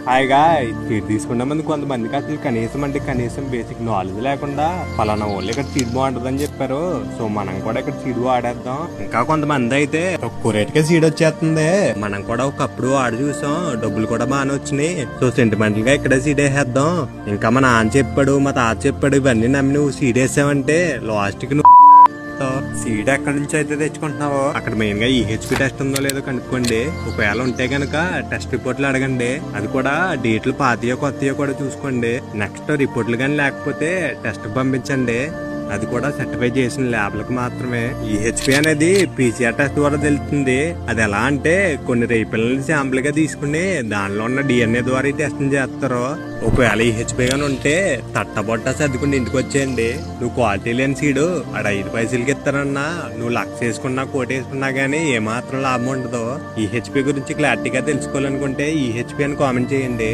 హాయిగా సీట్ తీసుకునే ముందు కొంతమందికి అసలు కనీసం బేసిక్ నాలెడ్జ్ లేకుండా ఫలానా వాళ్ళు ఇక్కడ సీట్ బాగుంటుందని చెప్పారు. సో మనం కూడా ఇక్కడ సీట్ వాడేద్దాం. ఇంకా కొంతమంది అయితే తక్కువ రేటుకే సీట్ వచ్చేస్తుంది, మనం కూడా ఒకప్పుడు వాడి చూసాం, డబ్బులు కూడా బాగానే వచ్చినాయి, సో సెంటిమెంటల్ గా ఇక్కడే సీట్ వేసేద్దాం. ఇంకా మా నాన్న చెప్పాడు, మా తాత చెప్పాడు, ఇవన్నీ నమ్మి నువ్వు సీట్ వేసావంటే లాస్ట్ కి సీడ్ ఎక్కడి నుంచి అయితే తెచ్చుకుంటున్నావో అక్కడ మెయిన్ గా ఈహెచ్పి టెస్ట్ ఉందో లేదో కనుక్కోండి. ఒకవేళ ఉంటే గనక టెస్ట్ రిపోర్ట్లు అడగండి, అది కూడా డేట్లు పాతయో కొత్తయో కూడా చూసుకోండి. నెక్స్ట్ రిపోర్ట్లు కానీ లేకపోతే టెస్ట్ పంపించండి, అది కూడా సర్టిఫై చేసిన ల్యాబ్లకు మాత్రమే. ఈహెచ్పి అనేది పీసీఆర్ టెస్ట్ ద్వారా తెలుస్తుంది. అది ఎలా అంటే కొన్ని రేపిల్లని శాంపుల్ గా తీసుకుని దానిలో ఉన్న డిఎన్ఏ ద్వారా ఈ టెస్ట్ చేస్తారు. ఒకవేళ ఈహెచ్పి గాని ఉంటే తట్టబొట్ట సర్దుకుని ఇంటికి వచ్చేయండి. నువ్వు క్వాలిటీ లేని సీడు ఆడ 5 పైసలకి ఇస్తారన్నా, నువ్వు లక్ష వేసుకున్నా కోటి వేసుకున్నా గానీ ఏమాత్రం లాభం ఉండదు. ఈహెచ్పి గురించి క్లారిటీగా తెలుసుకోవాలనుకుంటే ఈహెచ్పి అని కామెంట్ చేయండి.